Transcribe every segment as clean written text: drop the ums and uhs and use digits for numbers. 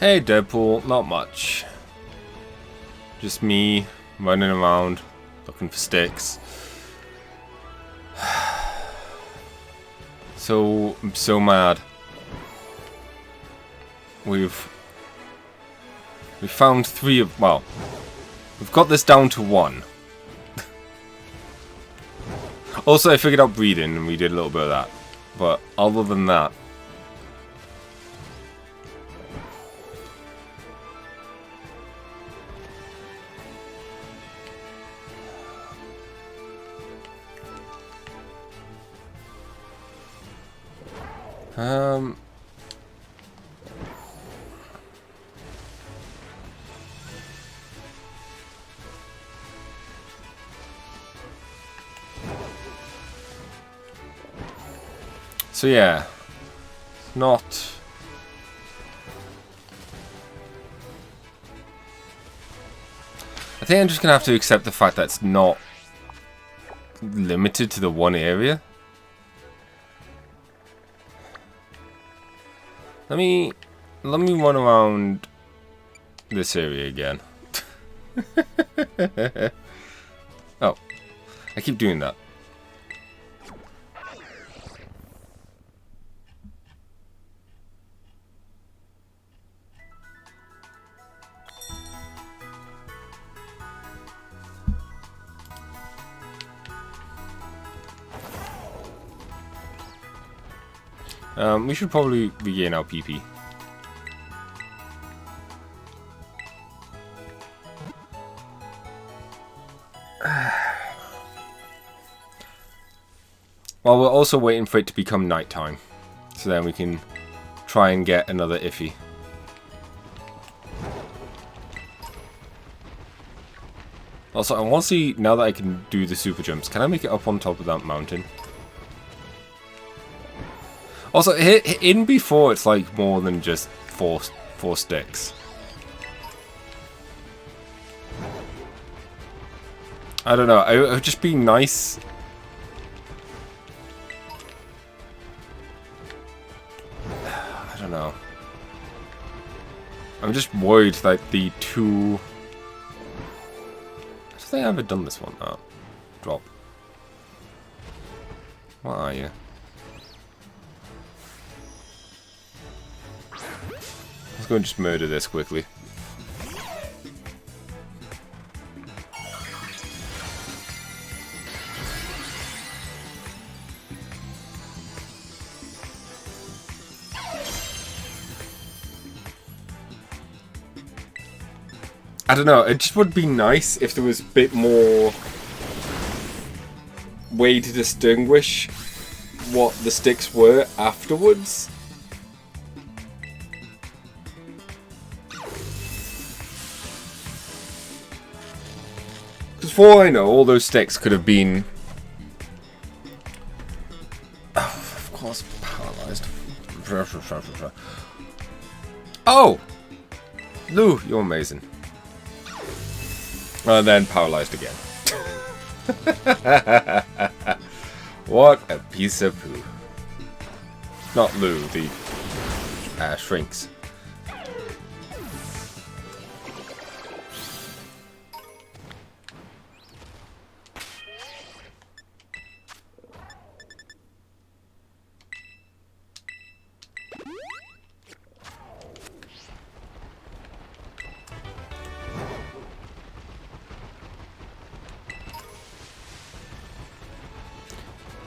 Hey Deadpool, not much. Just me running around looking for sticks. I'm so mad. We've found 3 of, well, we've got this down to 1. Also, I figured out breeding and we did a little bit of that. But other than that, so yeah, not. I think I'm just gonna have to accept the fact that it's not limited to the one area. Let me run around this area again. Oh, I keep doing that. We should probably regain our PP. Well, we're also waiting for it to become nighttime, so then we can try and get another Iffy. Also, I want to see, now that I can do the super jumps, can I make it up on top of that mountain? Also, in before, it's like more than just four sticks. I don't know. It would just be nice. I don't know. I'm just worried that the 2. I don't think I've ever done this one. Oh, drop. What are you? Let's go and just murder this quickly. I don't know, it just would be nice if there was a bit more way to distinguish what the sticks were afterwards. For all I know, all those sticks could have been... Oh, of course, paralyzed. Oh! Lou, you're amazing. And then paralyzed again. What a piece of poo. Not Lou, the shrinks.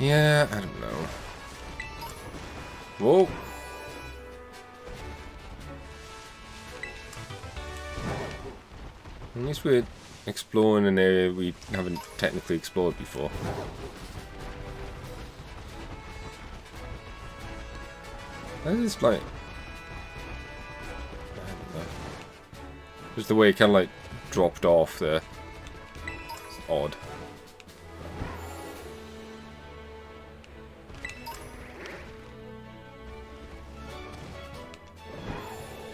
Yeah, I don't know. Whoa. At least we're exploring an area we haven't technically explored before. How is this like... I don't know. Just the way it kind of like dropped off there. It's odd.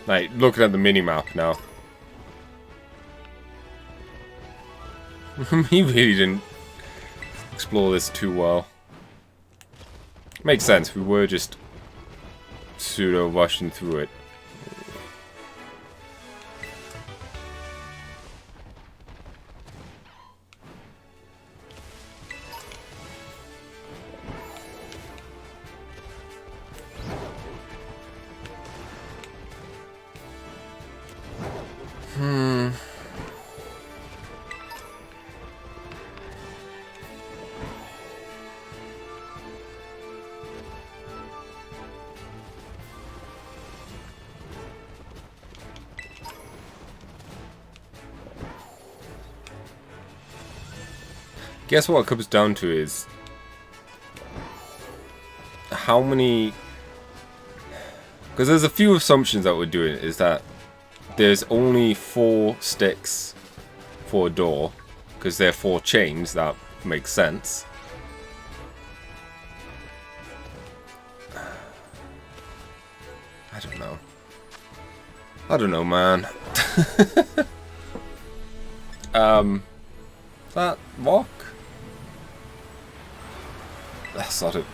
Like, looking at the mini-map now. He really didn't explore this too well. Makes sense, we were just pseudo-rushing through it. guess what it comes down to is how many... Because there's a few assumptions that we're doing, is that there's only 4 sticks for a door, because they're 4 chains, that makes sense. I don't know. I don't know, man. That rock? That's not it.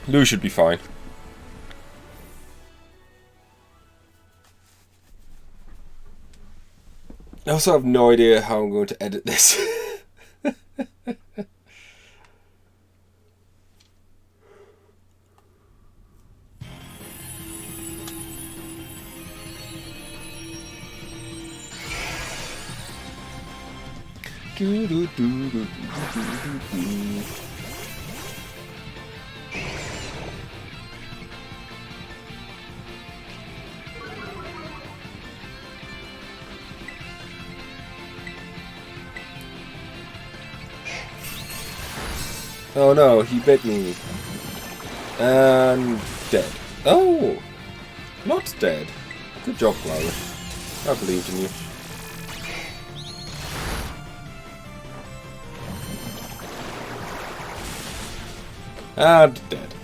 Lou should be fine. I also have no idea how I'm going to edit this. Oh no, he bit me. And dead. Oh! Not dead. Good job, Flower. I believed in you. And dead.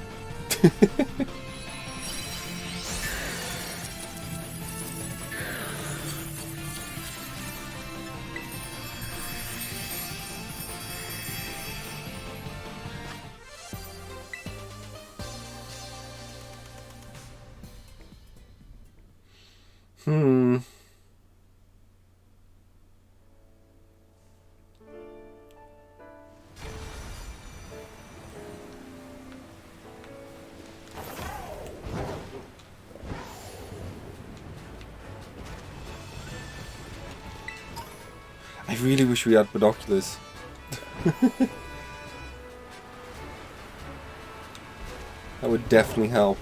I really wish we had binoculars. That would definitely help.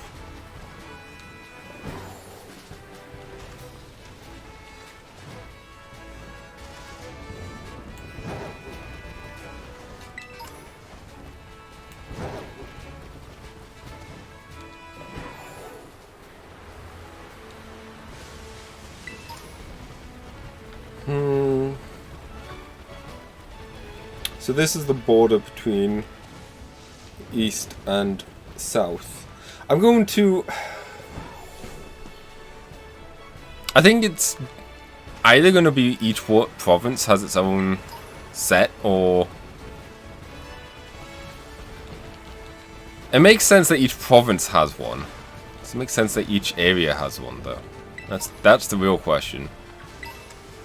So this is the border between east and south. I'm going to... I think it's either going to be each province has its own set, or... It makes sense that each province has one. Does it make sense that each area has one, though? That's the real question.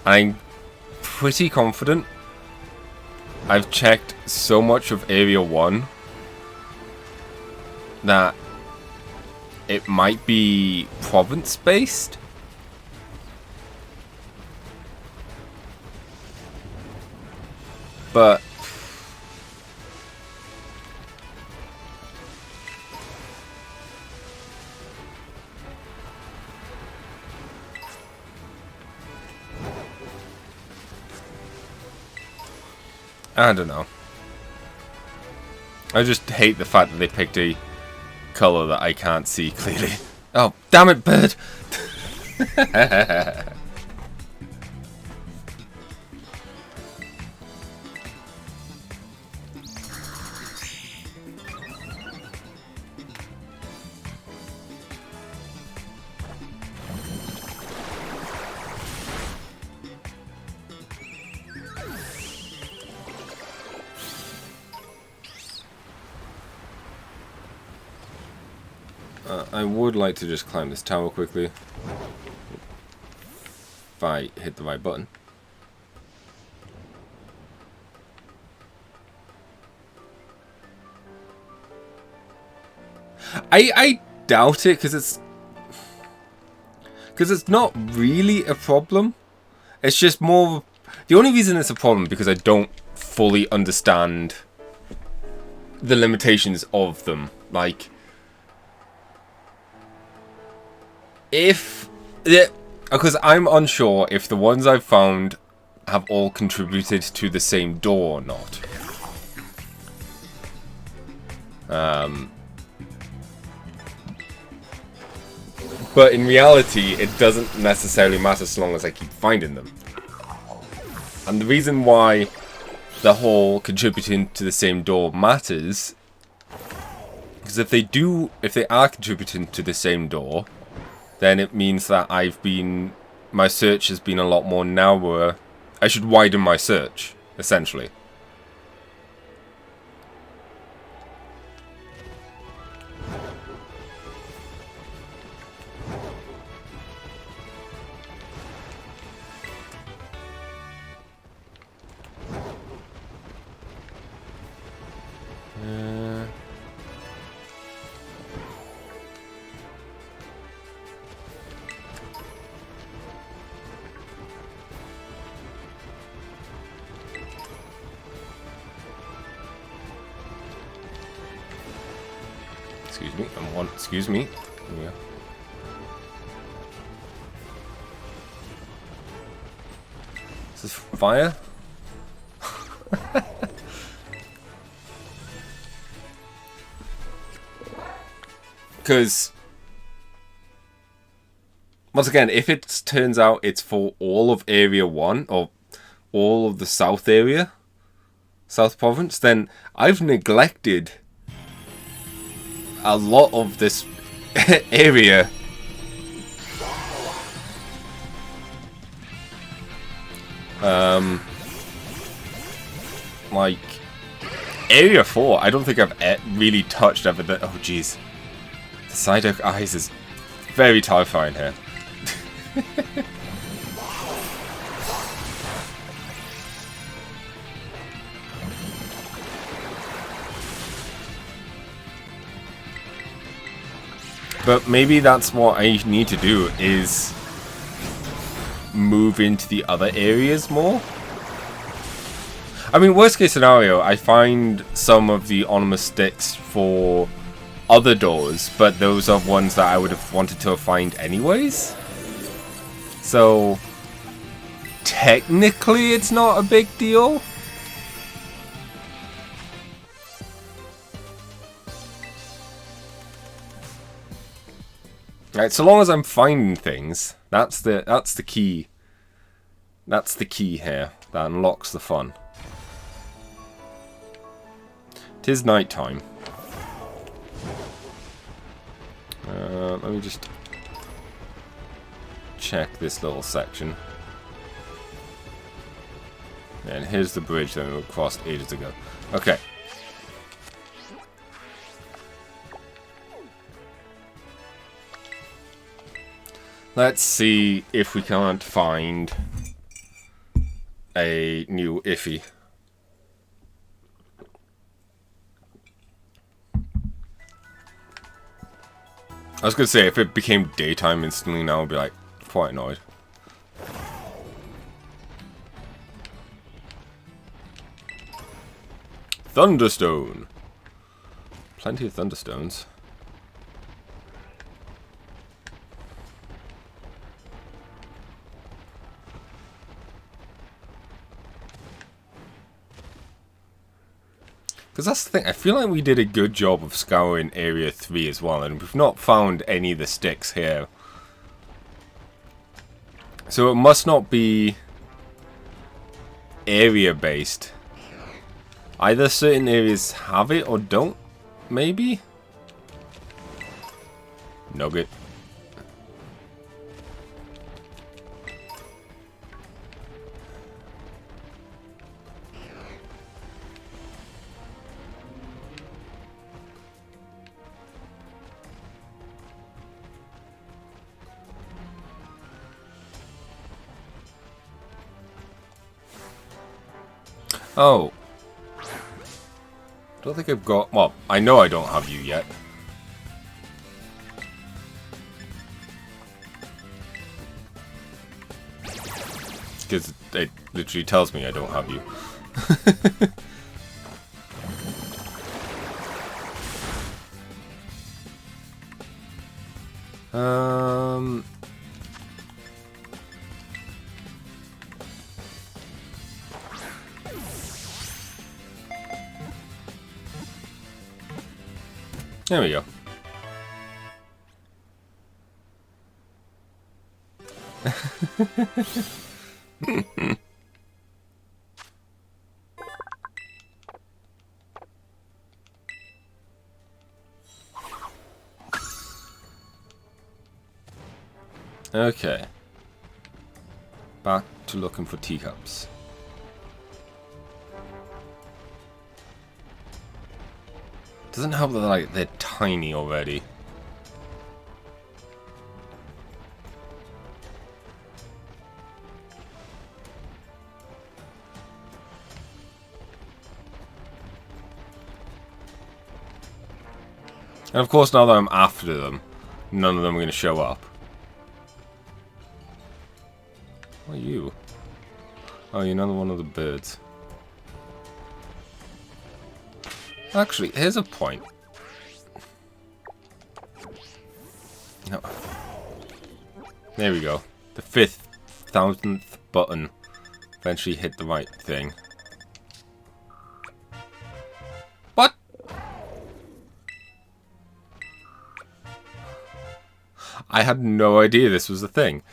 I'm pretty confident. I've checked so much of Area 1 that it might be province-based. But... I don't know. I just hate the fact that they picked a colour that I can't see clearly. Oh, damn it, bird! I would like to just climb this tower quickly. If I hit the right button. I doubt it, because it's not really a problem. It's just more... The only reason it's a problem because I don't fully understand the limitations of them. Like... Because I'm unsure if the ones I've found have all contributed to the same door or not. But in reality, it doesn't necessarily matter so long as I keep finding them. And the reason why the whole contributing to the same door matters, because if they are contributing to the same door, then it means that my search has been a lot more narrower. I should widen my search, essentially. Excuse me. Yeah. Is this fire? Because once again, if it turns out it's for all of Area 1 or all of the South area, South Province, then I've neglected a lot of this area. Like Area 4, I don't think I've really touched everything. Oh jeez, the Psyduck eyes is very terrifying here. But maybe that's what I need to do, is move into the other areas more. I mean, worst case scenario, I find some of the Onimus sticks for other doors, but those are ones that I would have wanted to find anyways. So, technically it's not a big deal. Right, so long as I'm finding things, that's the key. That's the key here that unlocks the fun. It is night time. Let me just check this little section. And here's the bridge that we crossed ages ago. Okay. Let's see if we can't find a new Ify. I was gonna say, if it became daytime instantly now, I'd be like, quite annoyed. Thunderstone! Plenty of Thunderstones. Because that's the thing, I feel like we did a good job of scouring Area 3 as well, and we've not found any of the sticks here. So it must not be area-based. Either certain areas have it or don't, maybe? Nugget. Oh. Don't think I've got... Well, I know I don't have you yet. Because it literally tells me I don't have you. There we go. Okay. Back to looking for teacups. Doesn't help that like they're tiny already. And of course, now that I'm after them, none of them are going to show up. What are you? Oh, you're another one of the birds. Actually, here's a point. No. There we go. The 5,000th button eventually hit the right thing. What? I had no idea this was a thing.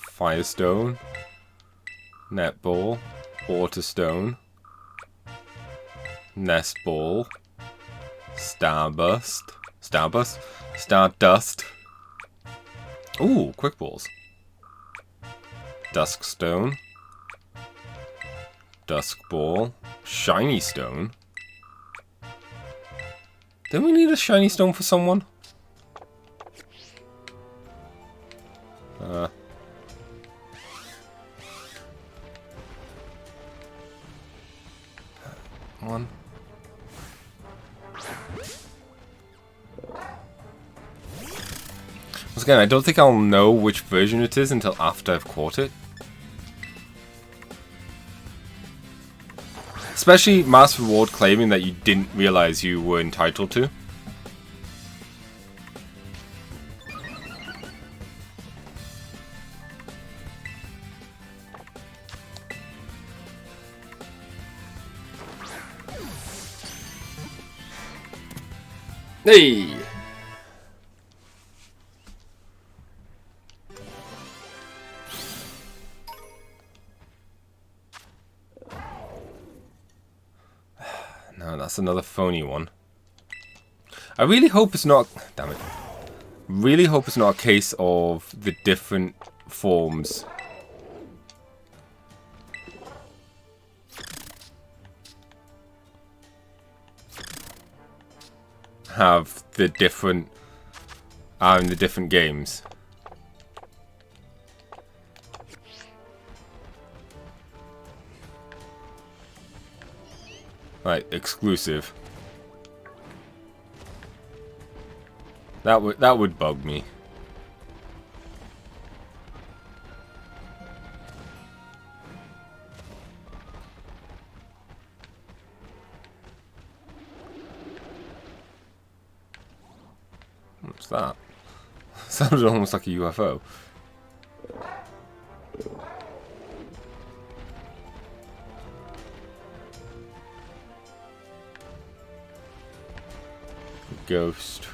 Firestone, netball, waterstone, nestball, stardust. Ooh, quick balls. Duskstone, dusk ball, shiny stone. Don't we need a shiny stone for someone? One. Once again, I don't think I'll know which version it is until after I've caught it. Especially Mass Reward claiming that you didn't realize you were entitled to. Hey! No, that's another phony one. I really hope it's not... Damn it. Really hope it's not a case of the different forms. Have the different... in the different games. Like, exclusive. That would bug me. What's that? Sounded almost like a UFO. Ghost.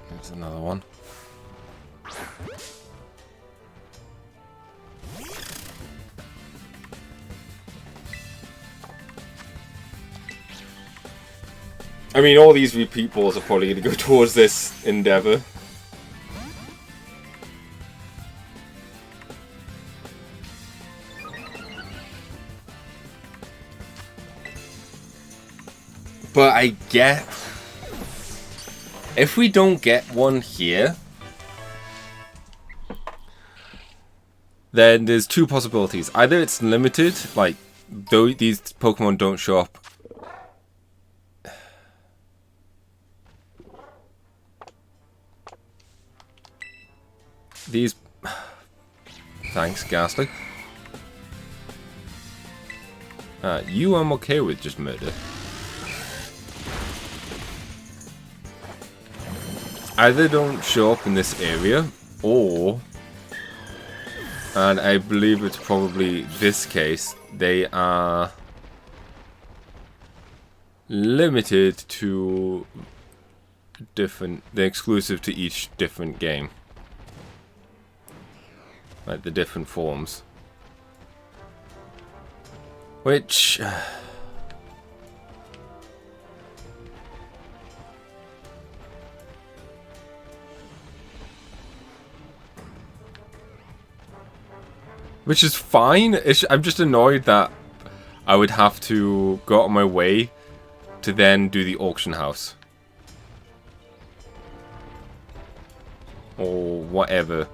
There's another one. I mean, all these repeat balls are probably going to go towards this endeavor. But I get... If we don't get one here, then there's two possibilities. Either it's limited, like, though these Pokemon don't show up. these... Thanks, Ghastly. You I'm okay with just murder. Either don't show up in this area, or... And I believe it's probably this case, they are limited to different... They're exclusive to each different game. Like the different forms. Which... Which is fine. I'm just annoyed that I would have to go out of my way to then do the auction house. Or whatever.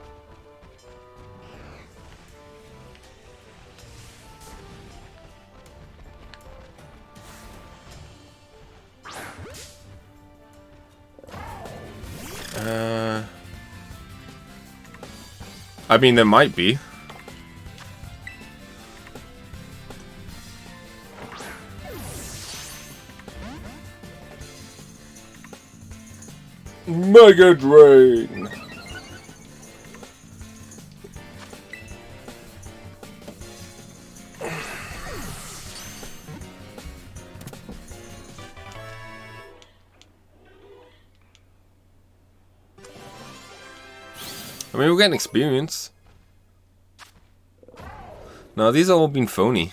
I mean, there might be. Mega Drain! I mean, we're getting experience. No, these have all been phony.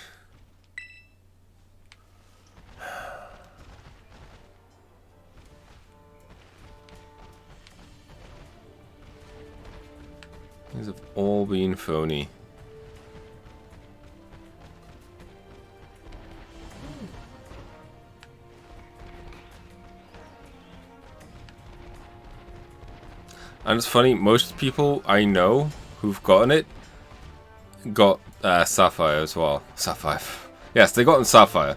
These have all been phony. And it's funny, most people I know who've gotten it got Sapphire as well. Sapphire. Yes, they got Sapphire.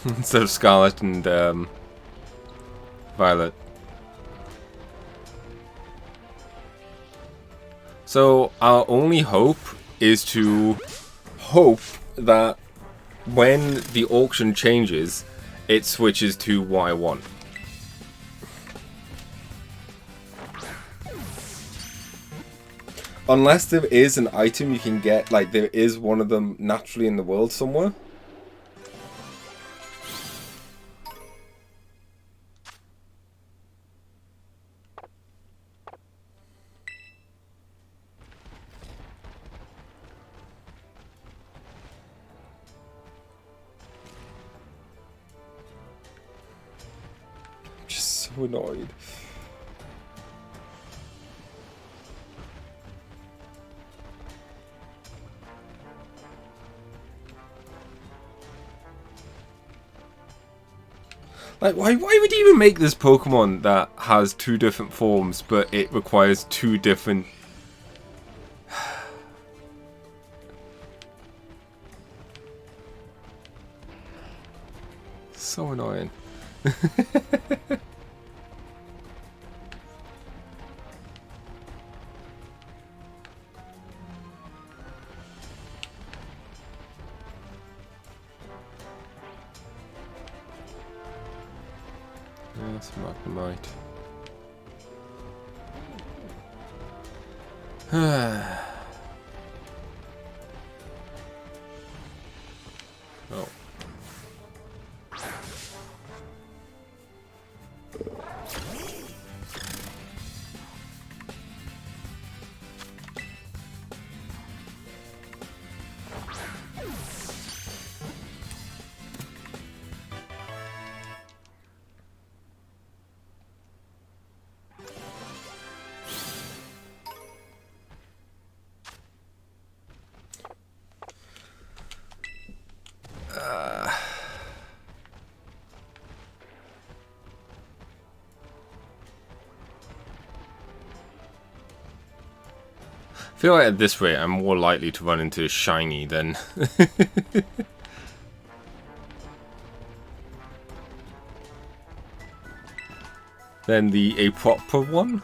Instead of Scarlet and Violet. So our only hope is to hope that when the auction changes, it switches to what I want. Unless there is an item you can get, like there is one of them naturally in the world somewhere. I'm just so annoyed. Like, why would you even make this Pokemon that has two different forms, but it requires two different... So annoying. Yes, Magnemite. Oh. I feel like at this rate I'm more likely to run into a shiny than... than a proper one.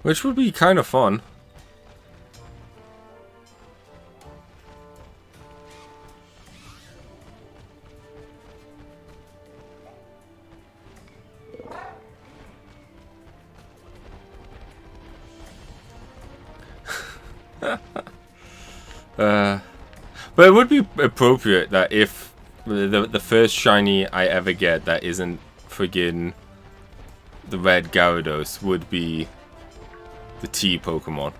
Which would be kind of fun. But it would be appropriate that if the first shiny I ever get that isn't friggin' the red Gyarados would be the T Pokemon.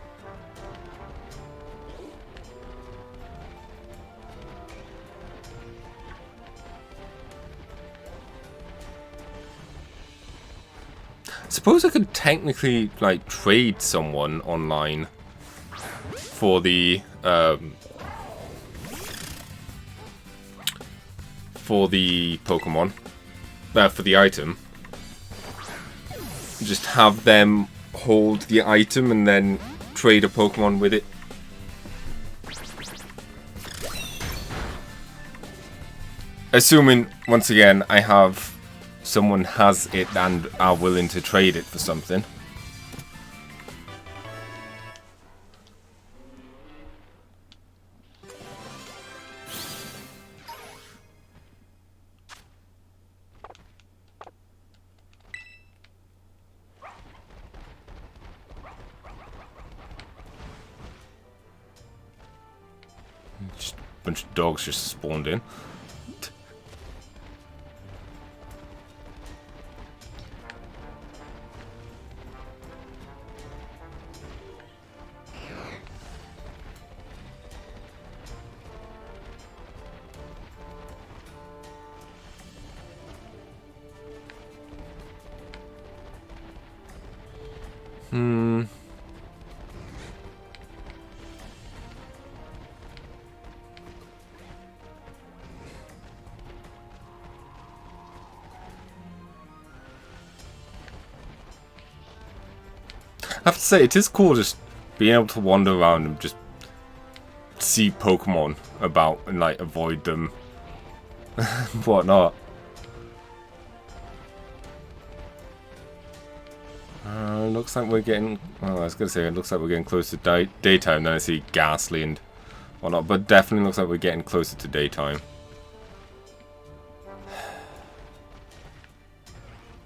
I suppose I could technically like trade someone online for the Pokemon, for the item. Just have them hold the item and then trade a Pokemon with it. Assuming, once again, I have someone has it and are willing to trade it for something. Just a bunch of dogs just spawned in. I have to say, it is cool just being able to wander around and just see Pokemon about and like avoid them and whatnot. Looks like we're getting, well, I was going to say, it looks like we're getting close to daytime. Then I see Ghastly and whatnot, but definitely looks like we're getting closer to daytime.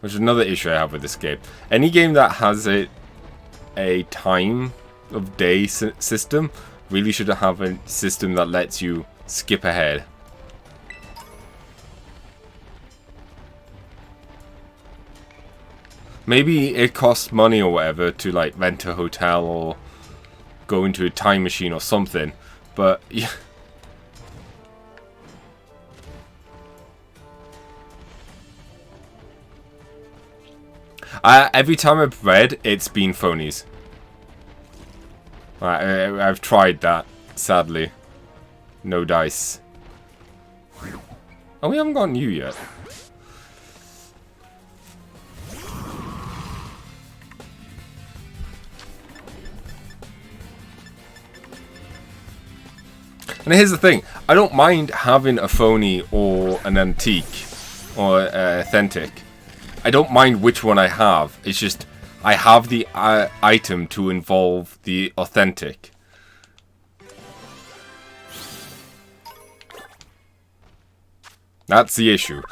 Which is another issue I have with this game. Any game that has a time of day system really should have a system that lets you skip ahead. Maybe it costs money or whatever to like rent a hotel or go into a time machine or something, but yeah. Every time I've read, it's been phonies. I've tried that, sadly. No dice. Oh, we haven't gotten you yet. And here's the thing, I don't mind having a phony or an antique or authentic. I don't mind which one I have. It's just I have the item to involve the authentic. That's the issue.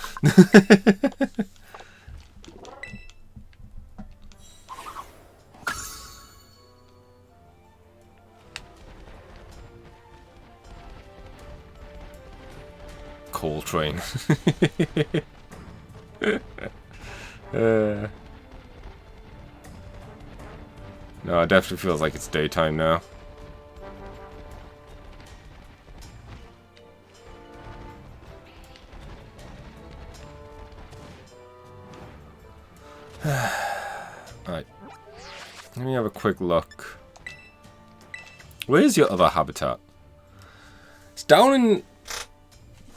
Coltrane. No, it definitely feels like it's daytime now. Alright. Let me have a quick look. Where's your other habitat? It's down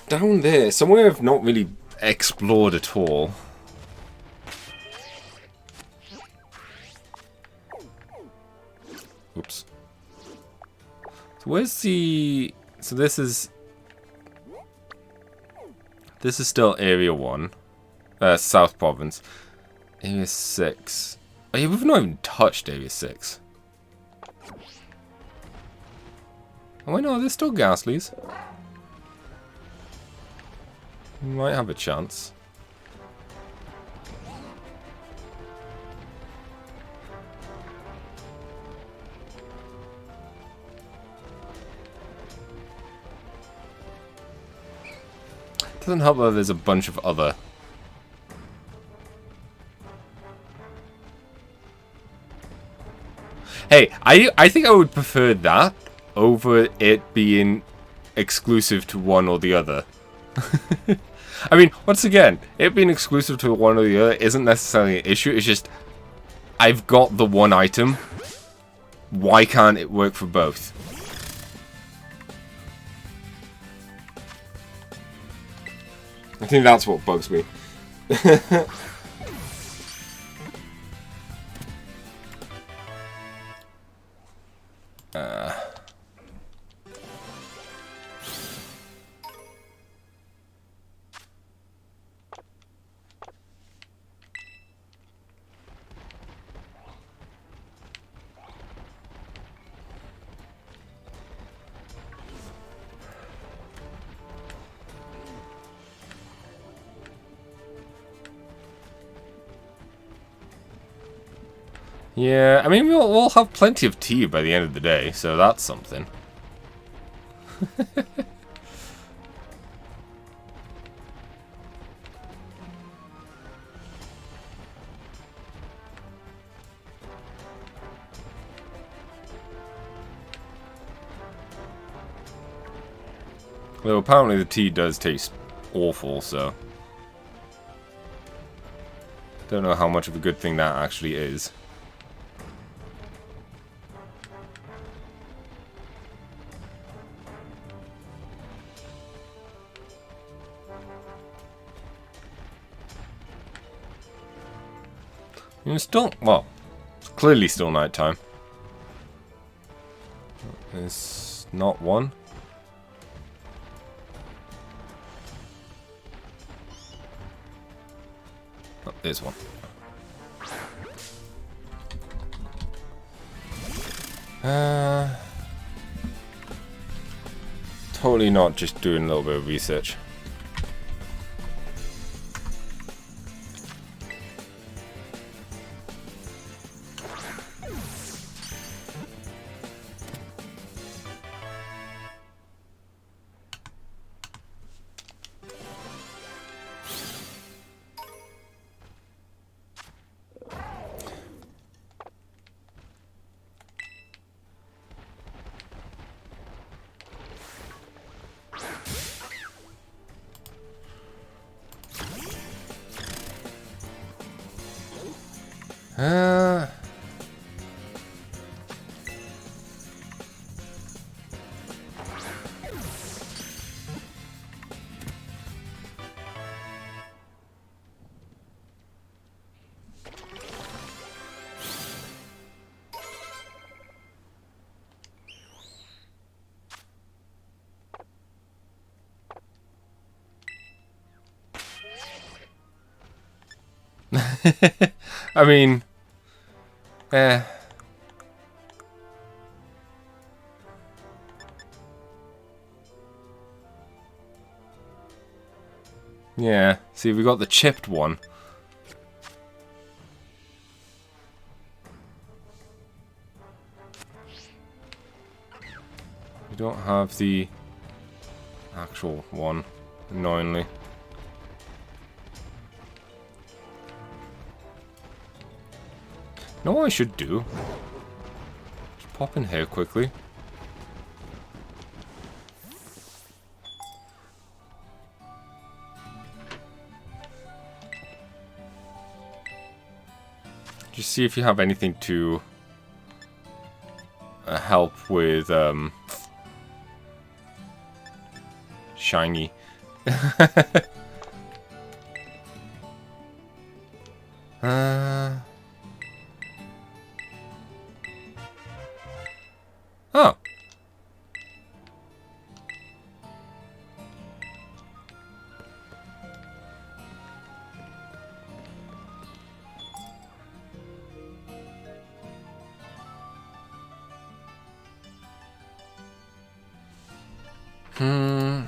there, somewhere I've not really explored at all. Oops. So where's the... So this is still Area 1. South Province. Area 6. Oh, yeah, we've not even touched Area 6. Oh, wait, no, there's still Ghastlies. We might have a chance. Doesn't help that there's a bunch of other... Hey, I think I would prefer that over it being exclusive to one or the other. I mean, once again, it being exclusive to one or the other isn't necessarily an issue. It's just, I've got the one item. Why can't it work for both? I think that's what bugs me. Yeah, I mean, we'll have plenty of tea by the end of the day, so that's something. Though apparently the tea does taste awful, so... Don't know how much of a good thing that actually is. It's still, well, it's clearly still nighttime. There's not one. Oh, there's one. Totally not just doing a little bit of research. I mean, yeah, see, we got the chipped one. We don't have the actual one, annoyingly. You know what I should do? Just pop in here quickly. Just see if you have anything to help with shiny. Oh. Hmm.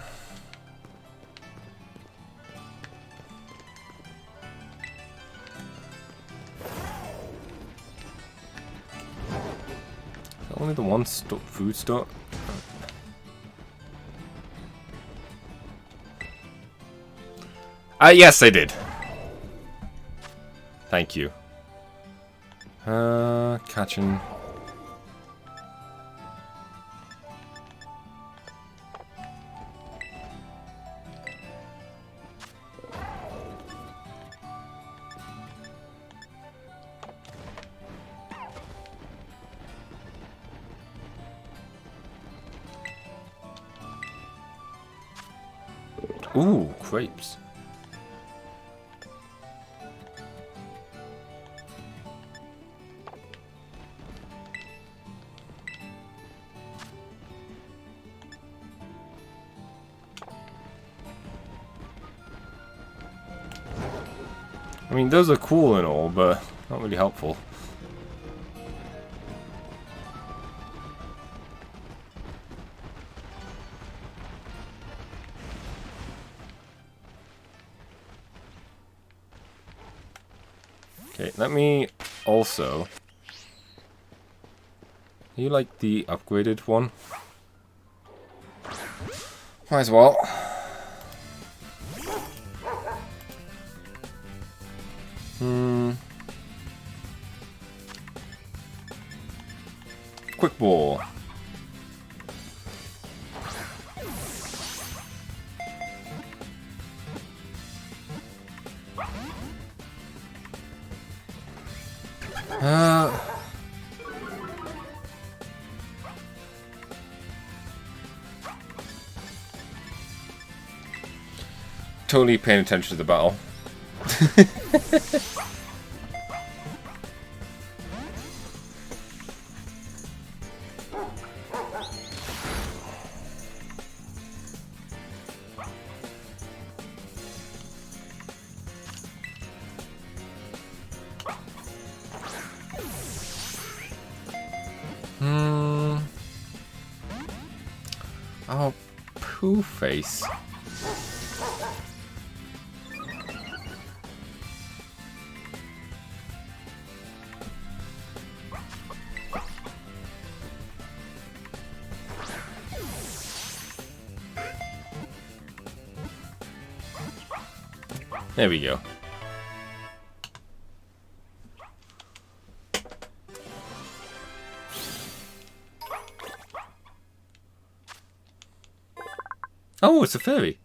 Only the one food store? Yes, I did. Thank you. Catching. Ooh, crepes. I mean, those are cool and all, but not really helpful. Okay, let me also... You like the upgraded one? Might as well. Quick ball. Totally paying attention to the battle. Oh, poo face. There we go. Oh, it's a fairy.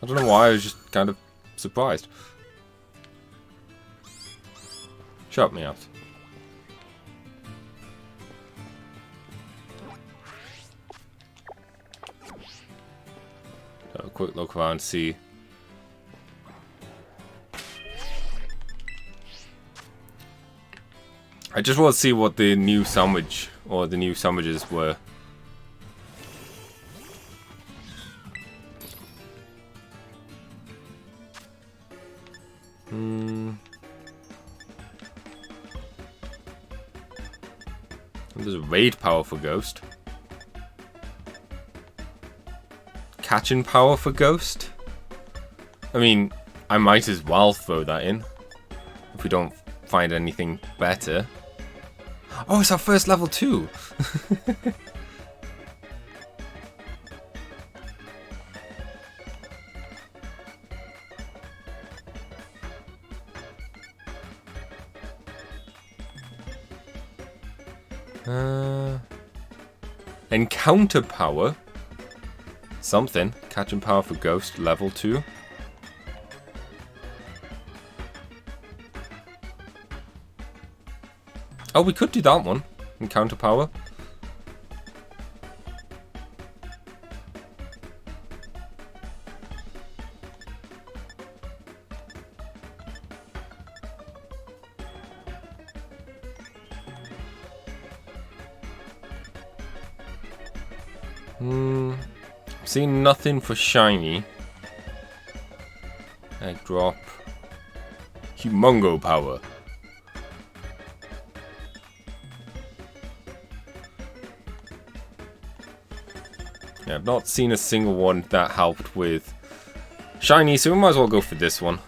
I don't know why, I was just kind of surprised. Shut me out. Have a quick look around and see. I just want to see what the new sandwich or the new sandwiches were. There's a raid power for Ghost. Catching power for Ghost? I mean, I might as well throw that in. If we don't find anything better. Oh, it's our first level too! Encounter power? Something. Catching power for Ghost, level 2. Oh, we could do that one. Encounter power. Seen nothing for shiny. Egg drop. Humongo power. Yeah, I've not seen a single one that helped with shiny, so we might as well go for this one.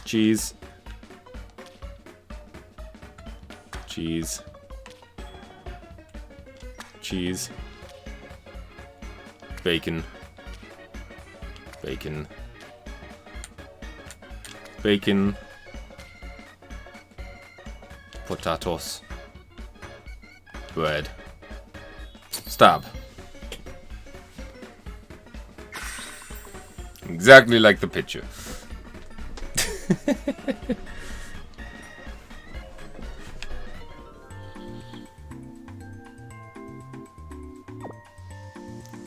Cheese. Cheese. Cheese. Bacon. Bacon. Bacon. Potatoes. Bread. Stab. Exactly like the picture.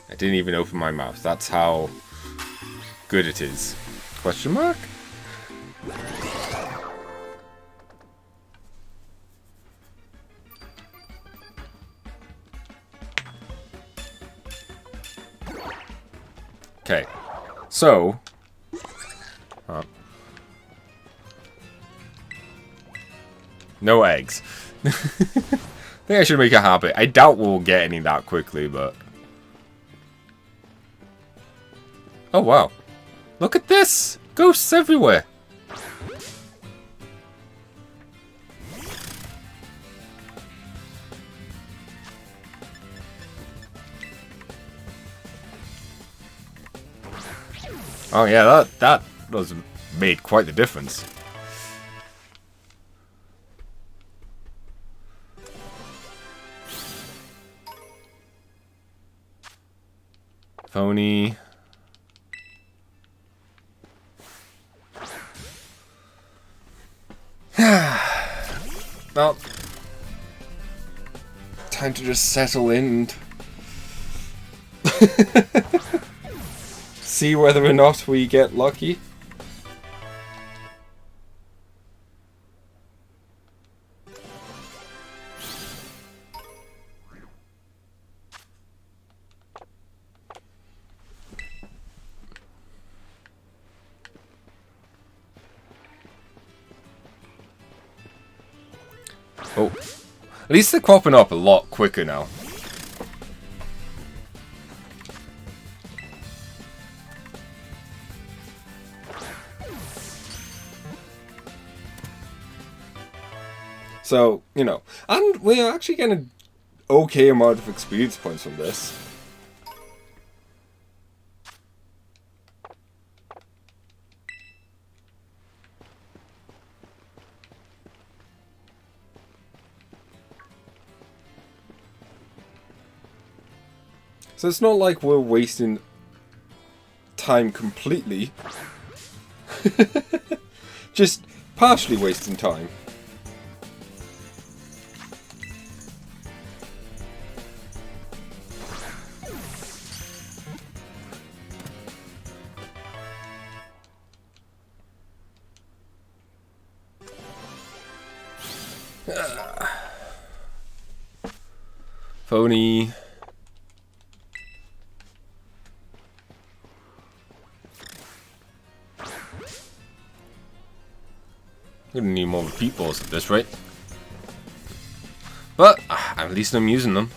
I didn't even open my mouth. That's how good it is. Question mark? Okay. So. No eggs. I think I should make a habit. I doubt we'll get any that quickly, but... Oh, wow. Look at this! Ghosts everywhere! Oh yeah, that was made quite the difference. Phony. Well, time to just settle in and see whether or not we get lucky. Oh, at least they're cropping up a lot quicker now. So, you know, and we're actually getting an okay amount of experience points from this. So it's not like we're wasting time completely. Just partially wasting time. Phony. I'm gonna need more repeat balls at this rate. But at least I'm using them.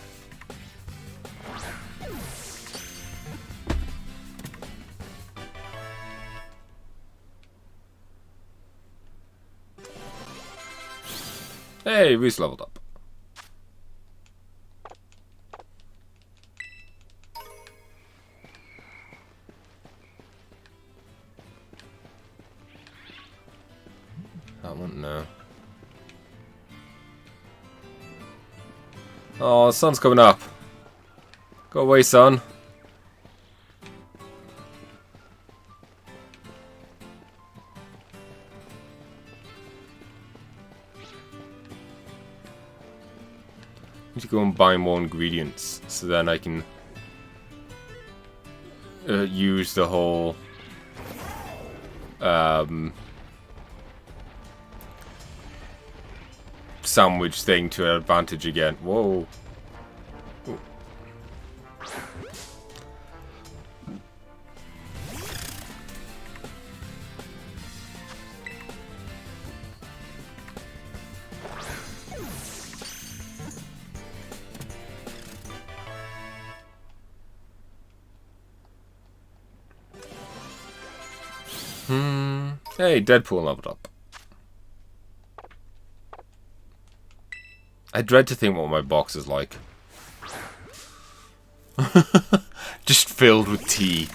Hey, we just leveled up. That one, no. Oh, the sun's coming up. Go away, sun. Need to go and buy more ingredients so then I can use the whole sandwich thing to an advantage again. Whoa. Ooh. Hey, Deadpool leveled up. I dread to think what my box is like. Just filled with tea.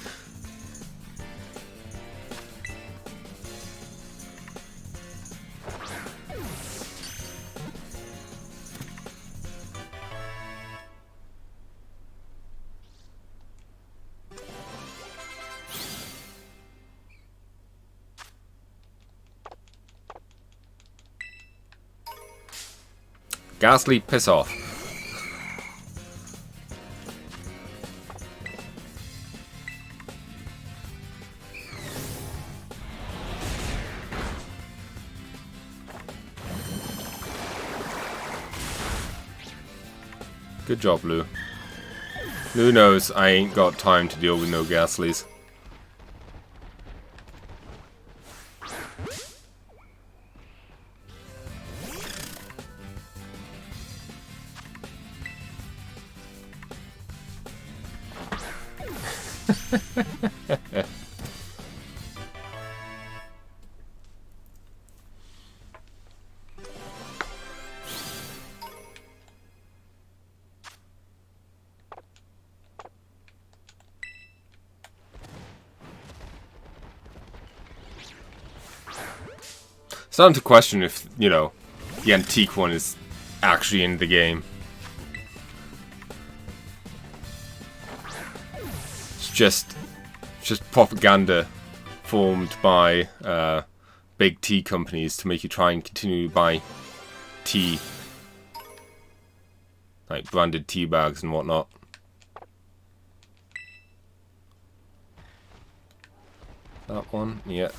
Ghastly, piss off. Good job, Lou. Lou knows I ain't got time to deal with no Ghastlies. Starting to question if, you know, the antique one is actually in the game. It's just propaganda formed by big tea companies to make you try and continue to buy tea, like branded tea bags and whatnot. That one, yeah.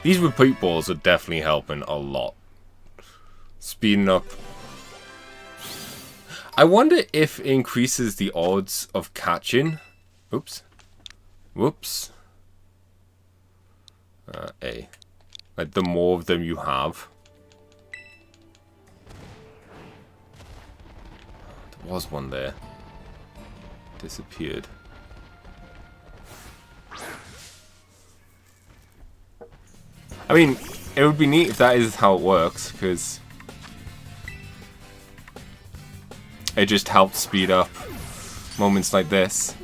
These repeat balls are definitely helping a lot. Speeding up. I wonder if it increases the odds of catching. Oops. Whoops. A. Like the more of them you have. There was one there. Disappeared. I mean, it would be neat if that is how it works, because it just helps speed up moments like this.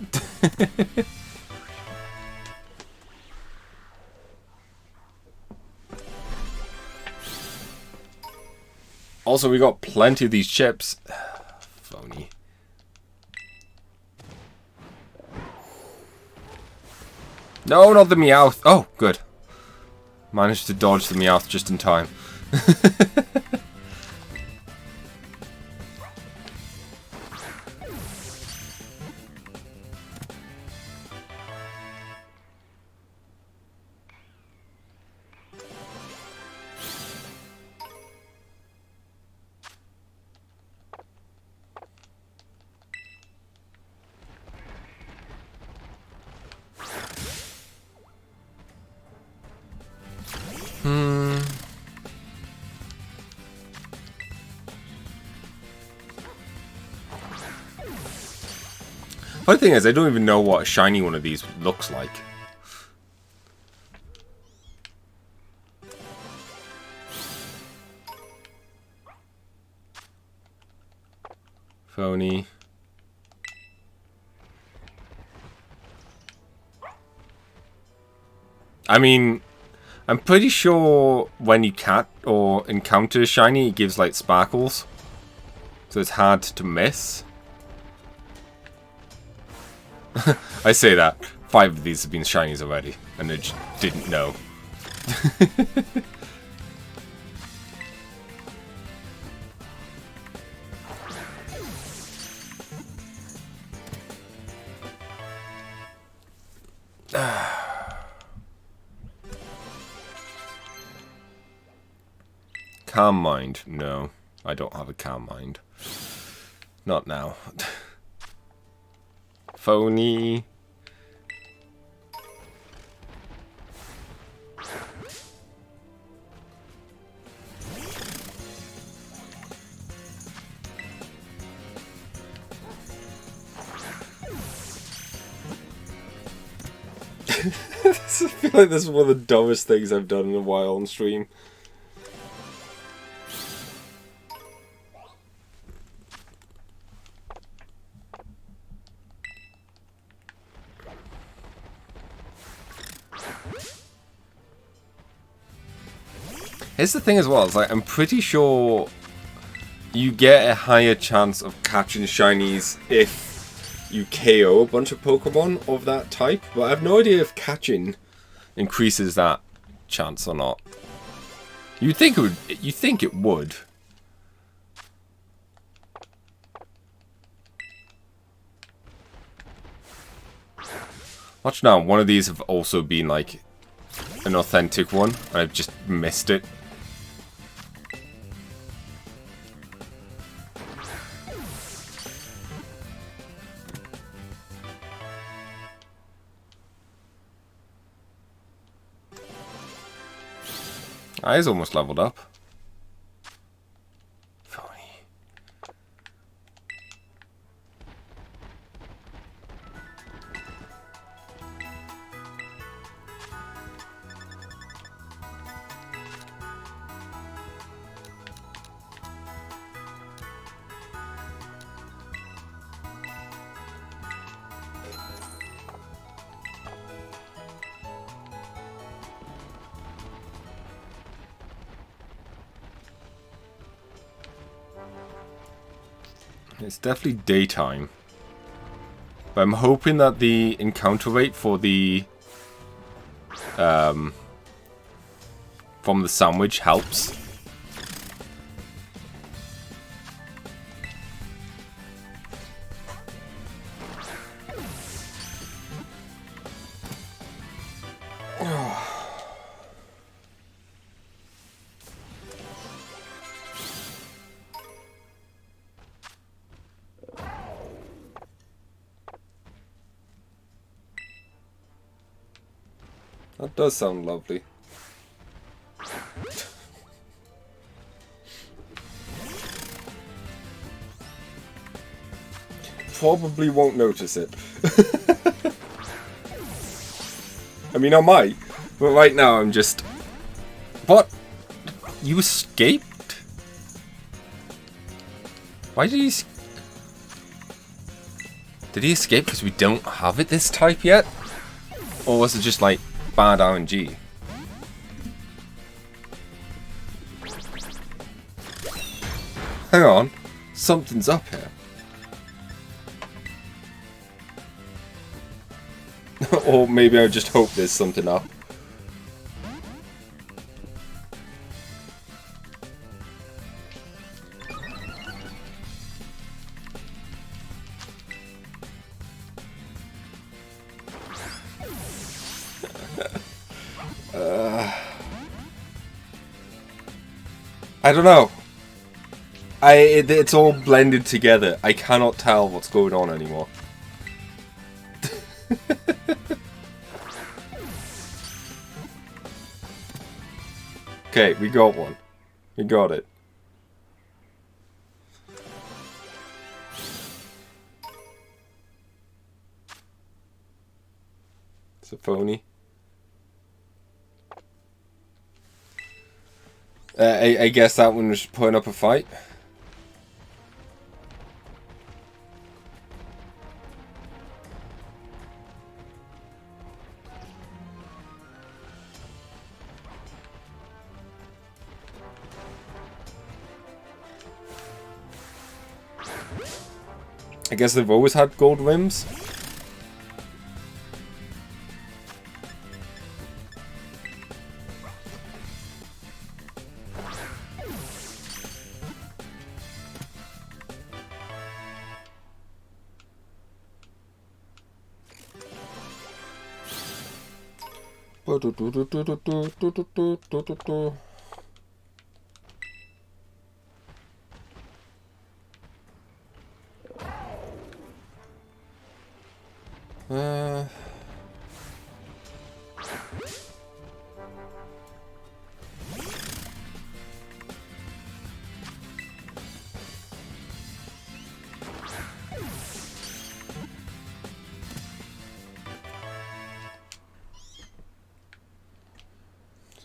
Also, we got plenty of these chips. Phony. No, not the Meowth. Oh, good. Managed to dodge the Meowth just in time. Funny thing is, I don't even know what a shiny one of these looks like. Phony. I mean, I'm pretty sure when you catch or encounter a shiny, it gives like sparkles. So it's hard to miss. I say that. 5 of these have been shinies already, and I just didn't know. Calm mind. No, I don't have a calm mind. Not now. Phony. I feel like this is one of the dumbest things I've done in a while on stream. Here's the thing as well, it's like, I'm pretty sure you get a higher chance of catching shinies if you KO a bunch of Pokemon of that type, but I have no idea if catching increases that chance or not. You'd think it would. Watch now, one of these have also been like an authentic one, and I've just missed it. He's almost leveled up. Phony. It's definitely daytime. But I'm hoping that the encounter rate for the from the sandwich helps. That does sound lovely. Probably won't notice it. I mean, I might, but right now I'm just... What? You escaped? Why did he... Did he escape because we don't have it this type yet? Or was it just like bad RNG? Hang on, something's up here. Or maybe I just hope there's something up. I don't know. It's all blended together. I cannot tell what's going on anymore. Okay, we got one. We got it. It's a phony. I guess that one was putting up a fight. I guess they've always had gold rims.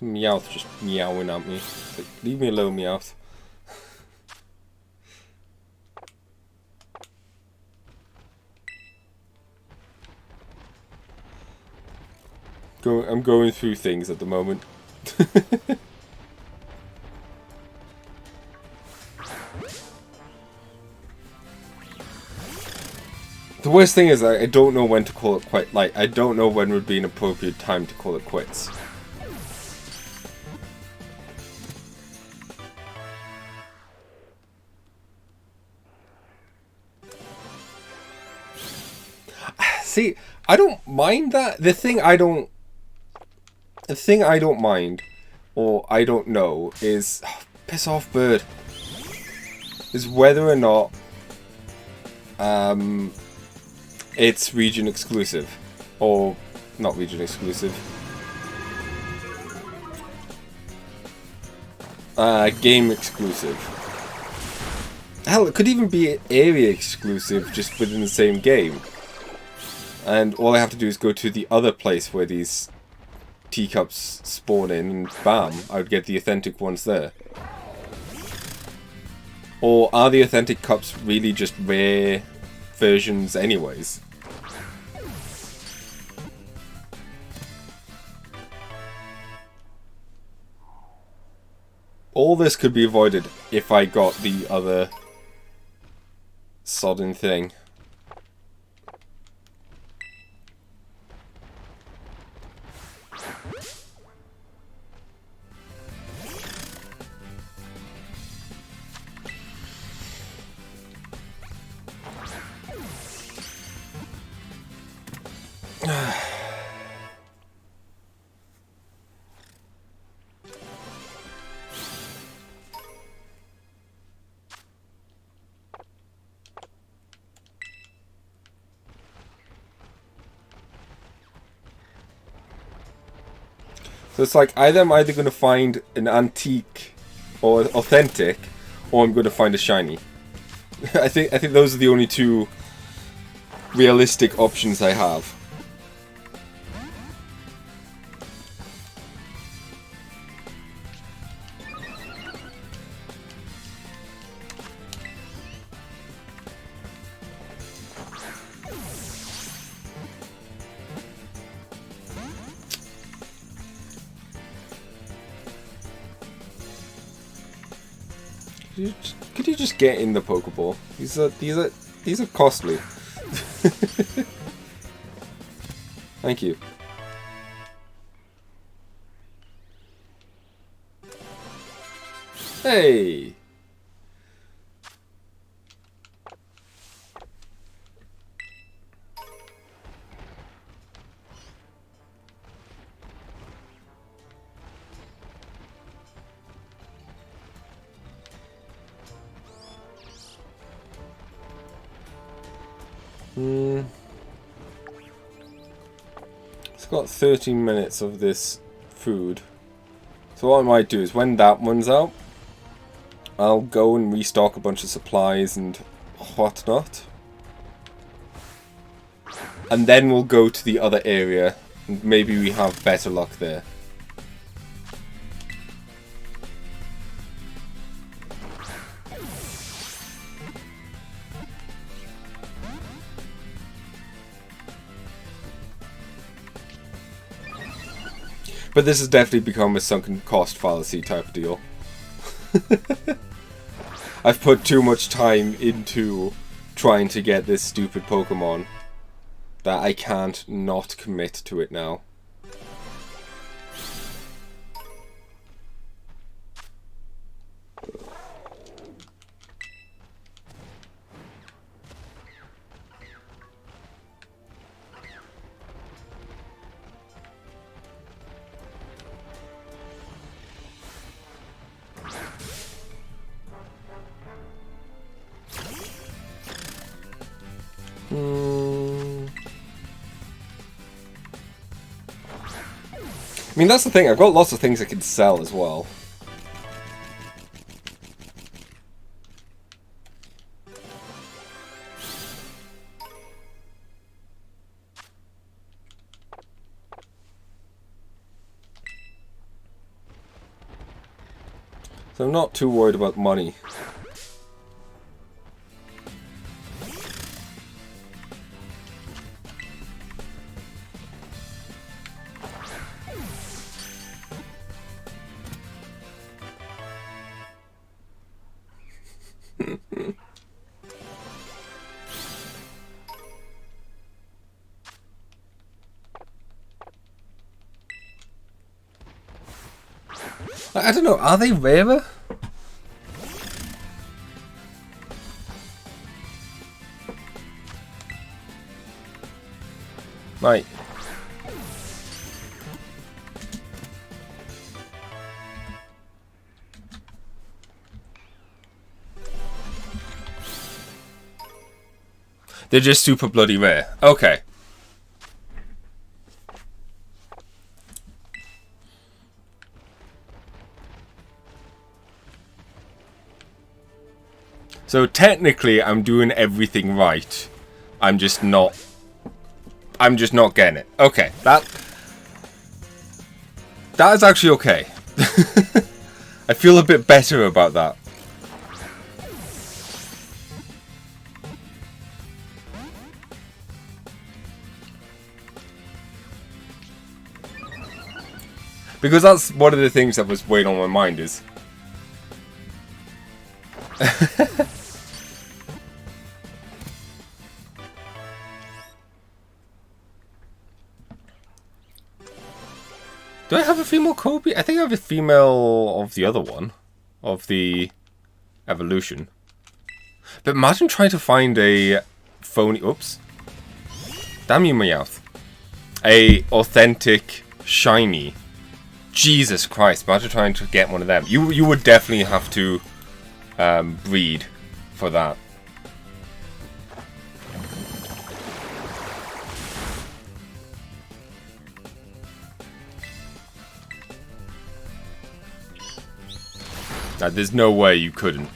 Meowth just meowing at me. It's like, leave me alone, Meowth. I'm going through things at the moment. The worst thing is I don't know when to call it quits. Like, I don't know when would be an appropriate time to call it quits. See, I don't mind that. The thing I don't mind, or I don't know, is piss off, bird. Is whether or not it's region exclusive, or not region exclusive. Game exclusive. Hell, it could even be area exclusive, just within the same game. And all I have to do is go to the other place where these teacups spawn in, and bam, I would get the authentic ones there. Or are the authentic cups really just rare versions anyways? All this could be avoided if I got the other sodden thing. So it's like I'm either going to find an antique or authentic, or I'm going to find a shiny. I think those are the only two realistic options I have. Could you just get in the Pokeball? These are costly. Thank you. Hey. It's got 13 minutes of this food. So what I might do is when that runs out, I'll go and restock a bunch of supplies and whatnot. And then we'll go to the other area and maybe we have better luck there. But this has definitely become a sunken cost fallacy type of deal. I've put too much time into trying to get this stupid Pokemon that I can't not commit to it now. I mean, that's the thing, I've got lots of things I can sell as well. So I'm not too worried about money. I don't know, are they rarer? Right. They're just super bloody rare. Okay. So technically I'm doing everything right. I'm just not getting it. Okay, that is actually okay. I feel a bit better about that. Because that's one of the things that was weighing on my mind is... Do I have a female Kobe? I think I have a female of the other one. Of the evolution. But imagine trying to find a phony... Oops. Damn you, Meowth. A authentic, shiny... Jesus Christ, imagine trying to get one of them. You would definitely have to breed for that. There's no way you couldn't.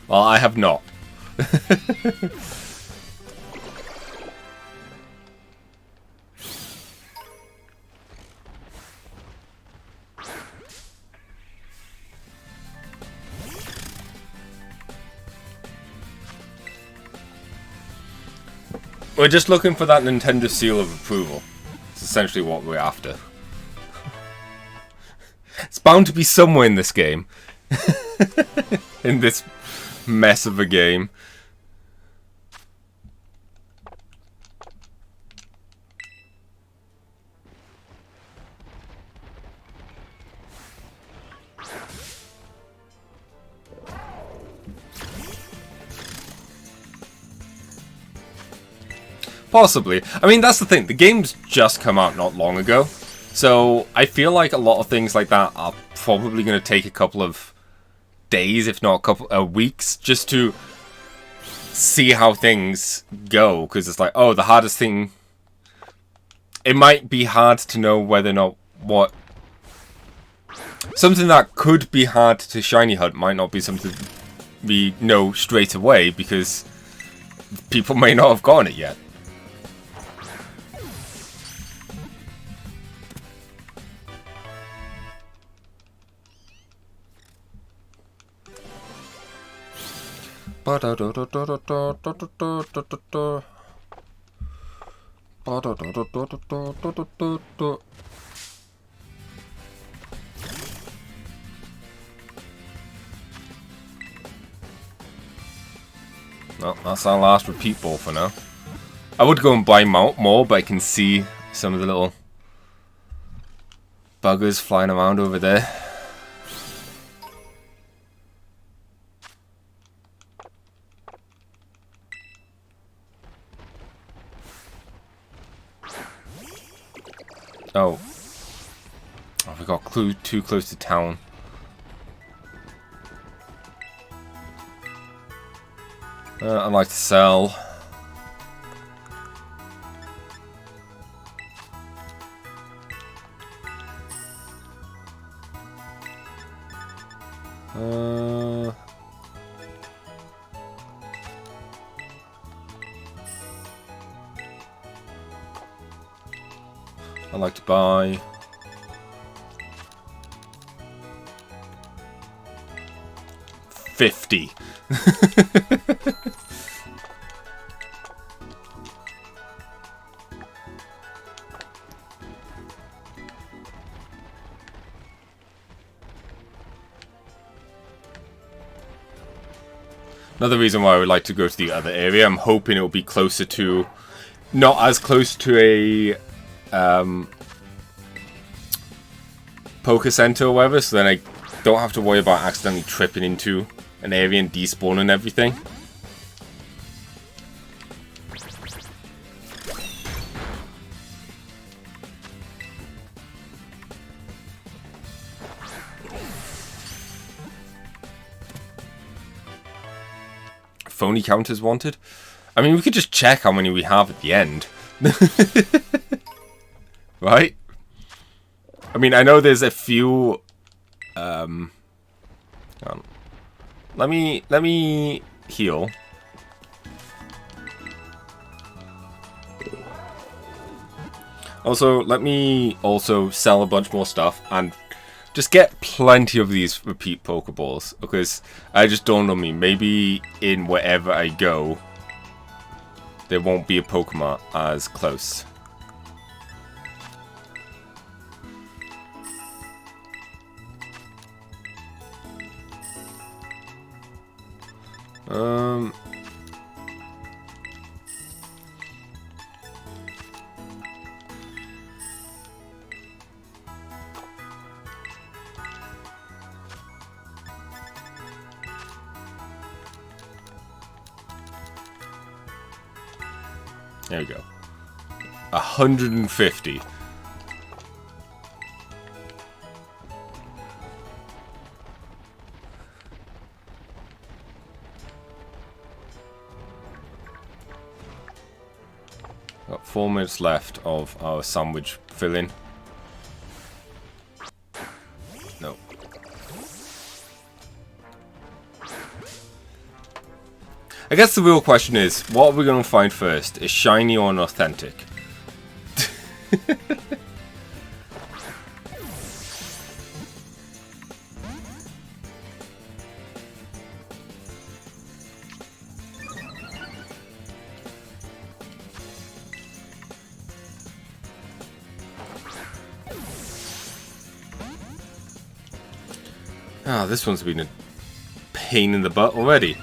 Well, I have not. We're just looking for that Nintendo seal of approval. It's essentially what we're after. It's bound to be somewhere in this game. In this mess of a game. Possibly. I mean, that's the thing. The game's just come out not long ago. So I feel like a lot of things like that are probably going to take a couple of days, if not a couple of weeks, just to see how things go. Because it's like, oh, the hardest thing... It might be hard to know whether or not what... Something that could be hard to shiny hunt might not be something we know straight away, because people may not have gotten it yet. Well, that's our last repeat ball for now. I would go and buy more, but I can see some of the little buggers flying around over there. Oh, we got too close to town. I'd like to sell. I'd like to buy. 50. Another reason why I would like to go to the other area, I'm hoping it will be closer to... Not as close to a... Poke Center or whatever, so then I don't have to worry about accidentally tripping into an area and despawning everything. Phony counters wanted? I mean, we could just check how many we have at the end. Right? I mean, I know there's a few... Let me heal. Also, let me also sell a bunch more stuff and just get plenty of these repeat Pokeballs, because I just dawned on me, maybe in wherever I go, there won't be a Pokemon as close. There we go. 150. Got 4 minutes left of our sandwich filling. No. I guess the real question is, what are we going to find first? Is shiny or an authentic? Ah, this one's been a pain in the butt already.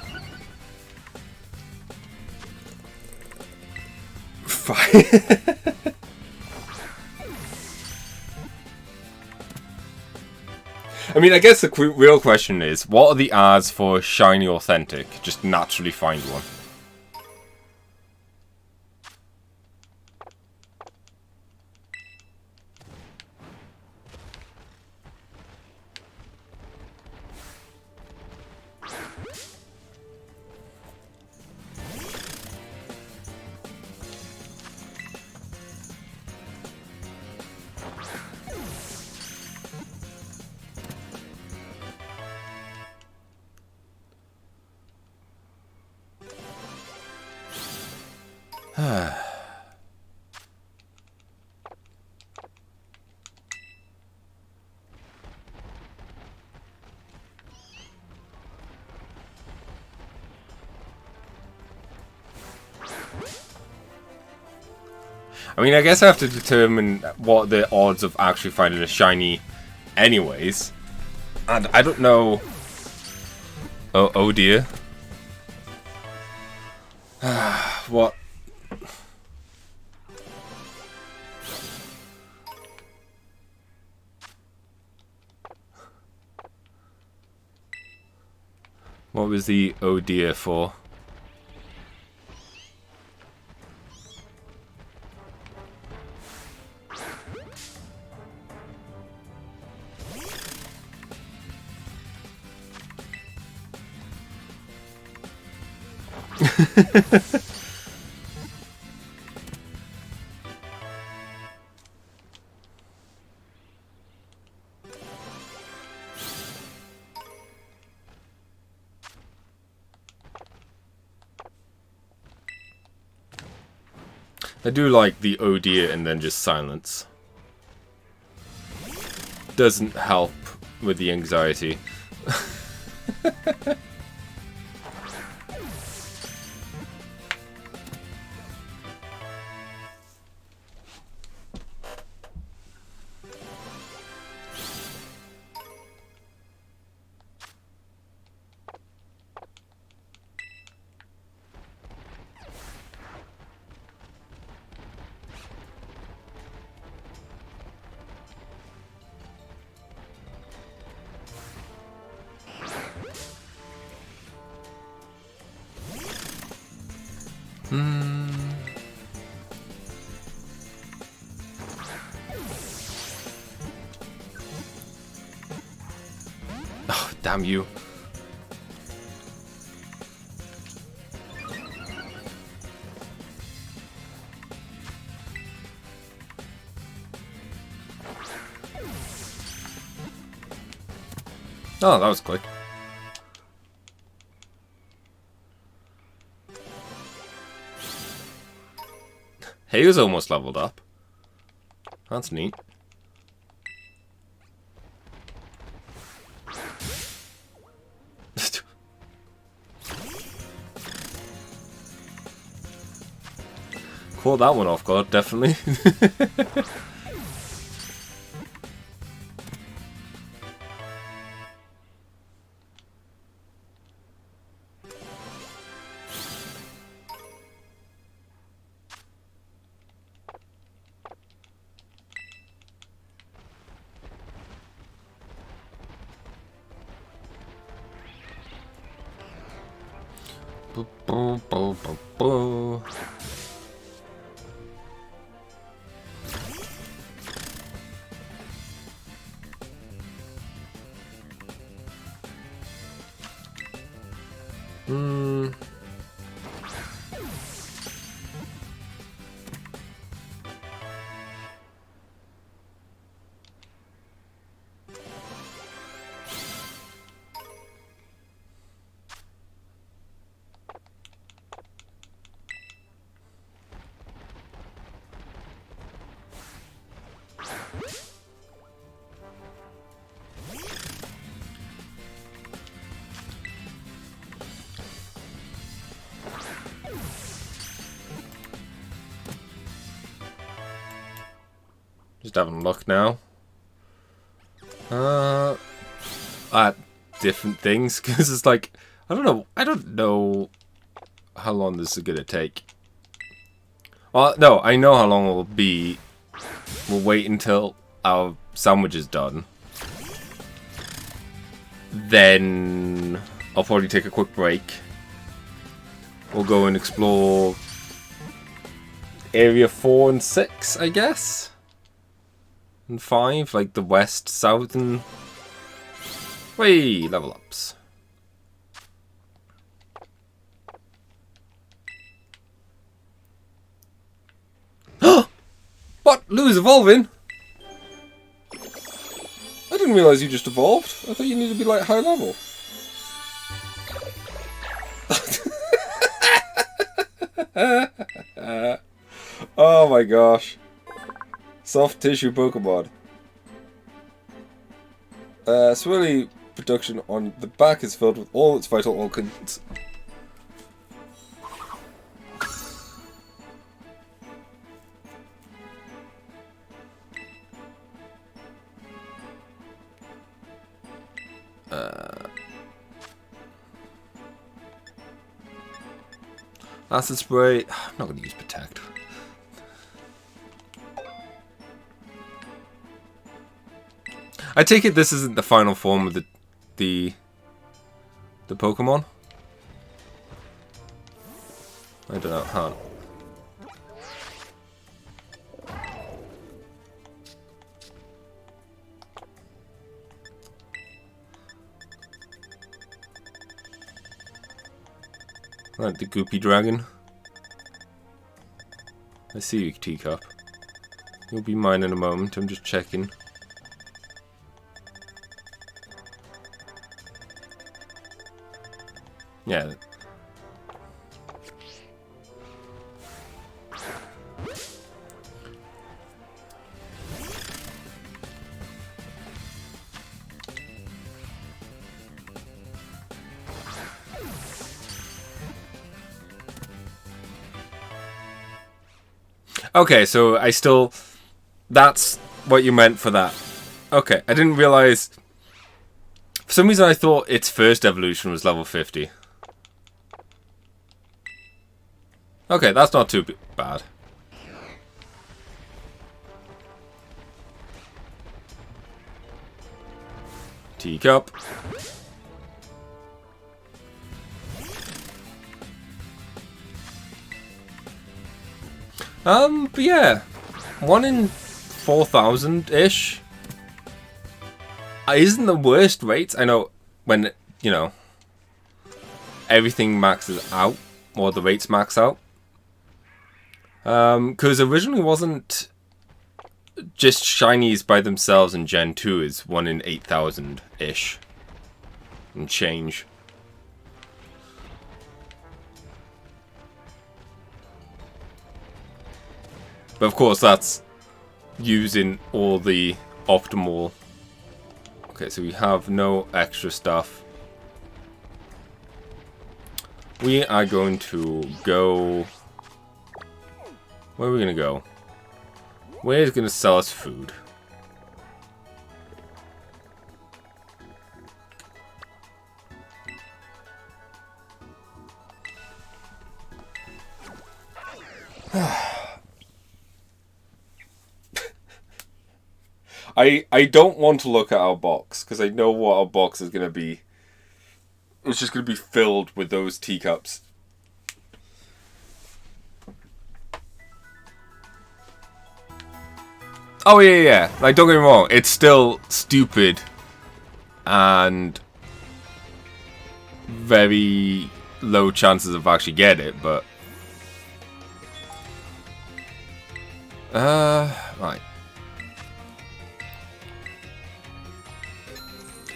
I mean, I guess the real question is, what are the odds for shiny authentic? Just naturally find one. I mean, I guess I have to determine what the odds of actually finding a shiny anyways. And I don't know... Oh dear. What? What was the oh dear for? I do like the oh dear and then just silence. Doesn't help with the anxiety. Oh, damn you. Oh, that was quick. He was almost leveled up. That's neat. Caught that one off guard, definitely. Boo, boo, boo, boo. Just having a look now. At different things, because it's like I don't know how long this is gonna take. Well, no, I know how long it will be. We'll wait until our sandwich is done. Then I'll probably take a quick break. We'll go and explore area 4 and 6, I guess. And 5, like the west, south, and... Whee! Level ups. What? Lou's evolving? I didn't realise you just evolved. I thought you needed to be like high level. Oh my gosh. Soft tissue Pokemon. Swirly production on the back is filled with all its vital organs. Acid spray. I'm not going to use Protect. I take it this isn't the final form of the Pokemon? I don't know. Huh. Right, the Goopy Dragon. I see you, Teacup. You'll be mine in a moment. I'm just checking. Yeah. Okay, so I still... That's what you meant for that. Okay, I didn't realize... For some reason I thought its first evolution was level 50. Okay, that's not too bad. Teacup. But yeah, 1 in 4,000-ish isn't the worst rate. I know when, you know, everything maxes out, or the rates max out. Because originally wasn't just shinies by themselves in Gen 2 is 1 in 8,000-ish. And change. But of course that's using all the optimal... Okay, so we have no extra stuff. We are going to go... Where are we going to go? Where is going to sell us food? I don't want to look at our box, because I know what our box is going to be. It's just going to be filled with those teacups. Oh, yeah. Like, don't get me wrong. It's still stupid. And very low chances of actually getting it, but... Right.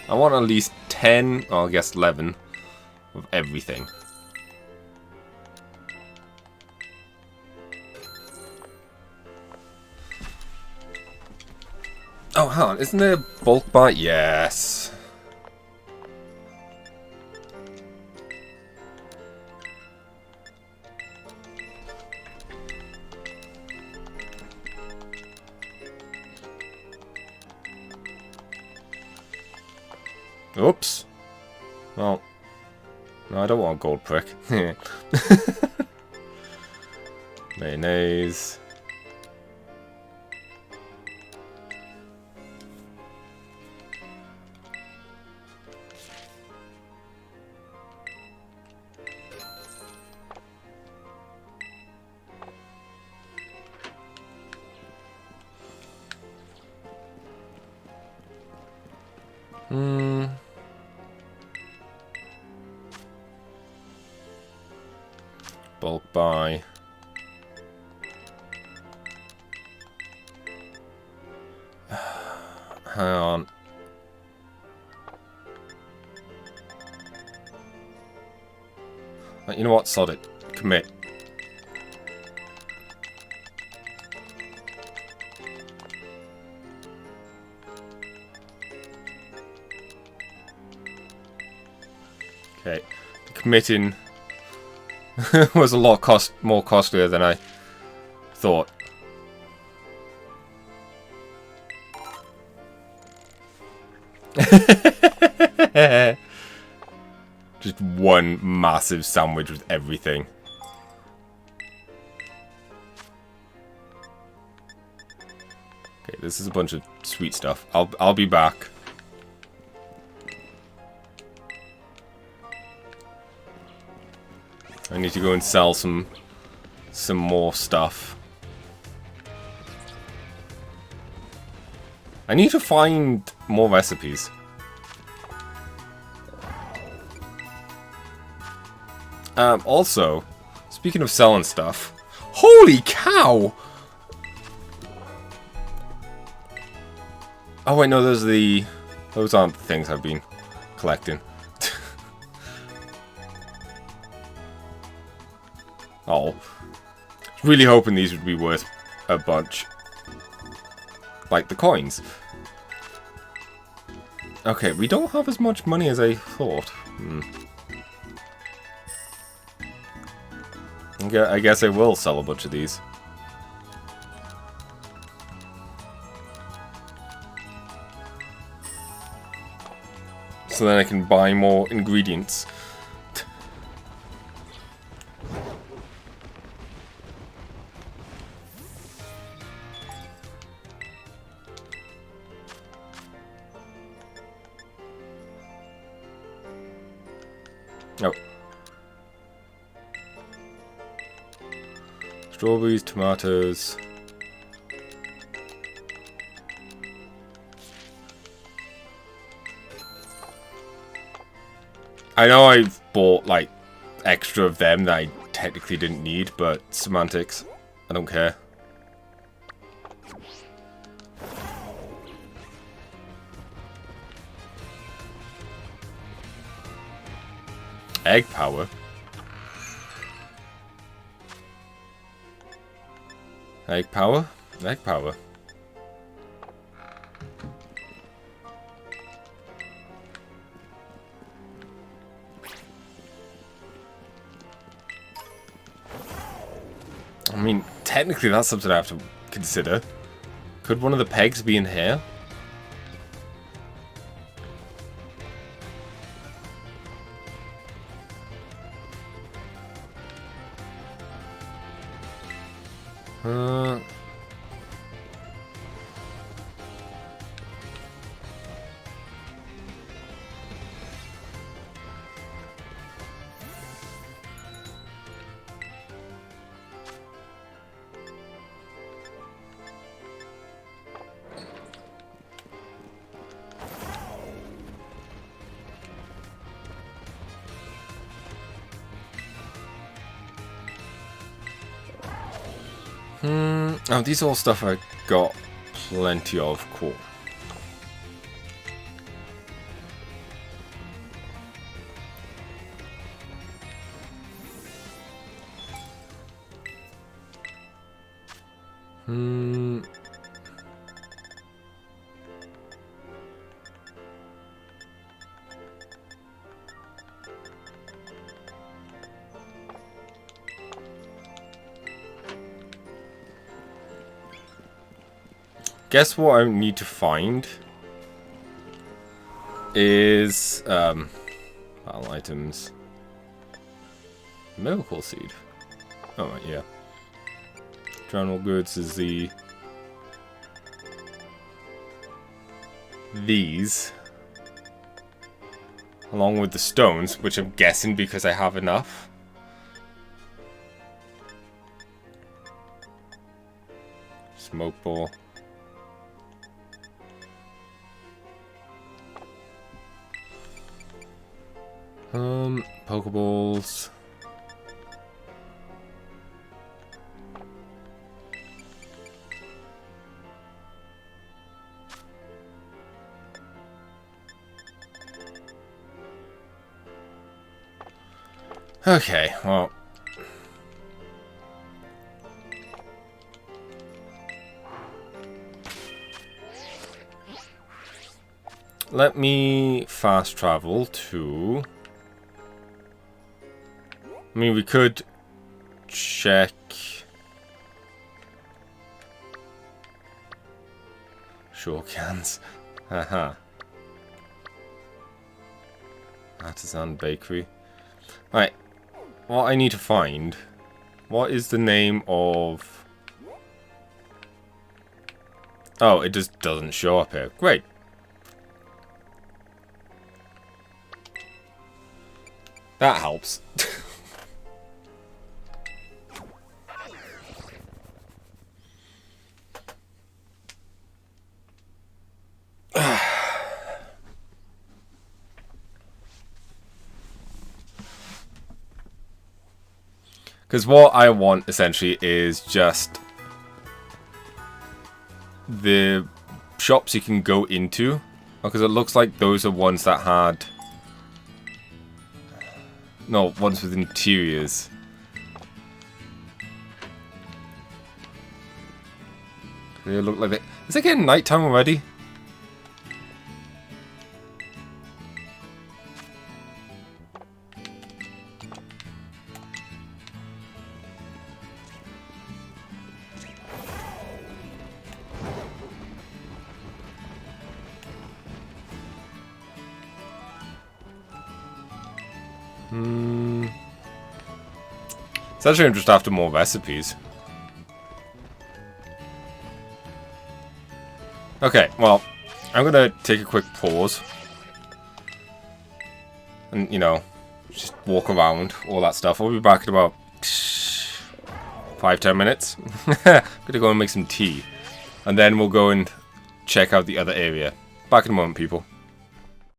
I want at least 10, or I guess 11, of everything. Oh, hang on. Isn't there a bulk buy? Yes. Oops. Well, no, I don't want a gold prick. Mayonnaise. Bulk buy. Hang on. You know what? Sod it. Commit. Okay. Committing was a lot more costlier than I thought. Just one massive sandwich with everything. Okay, this is a bunch of sweet stuff. I'll be back. I need to go and sell some more stuff. I need to find more recipes. Also, speaking of selling stuff, holy cow! Oh wait, no, those aren't the things I've been collecting. Oh, really hoping these would be worth a bunch, like the coins. Okay, we don't have as much money as I thought. I guess I will sell a bunch of these. So then I can buy more ingredients. Oh. Strawberries, tomatoes. I know I've bought, like, extra of them that I technically didn't need, but semantics. I don't care. Egg power? Egg power? Egg power. I mean, technically that's something I have to consider. Could one of the pegs be in here? Oh, these are all stuff I got plenty of. Cool. Guess what I need to find is battle items. Miracle seed. Oh right, yeah. General goods is these, along with the stones, which I'm guessing because I have enough. Smoke ball. Pokeballs. Okay, well. Let me fast travel to... I mean, we could check... Sure cans. Haha. Artisan Bakery. Right. What I need to find... What is the name of... Oh, it just doesn't show up here. Great. That helps. Because what I want, essentially, is just the shops you can go into. Because it looks like those are ones that had... No, ones with interiors. They look like they... Is it getting nighttime already? It's actually I'm just after more recipes. Okay, well, I'm gonna take a quick pause. And, you know, just walk around, all that stuff. I'll be back in about 5-10 minutes. Gonna go and make some tea. And then we'll go and check out the other area. Back in a moment, people.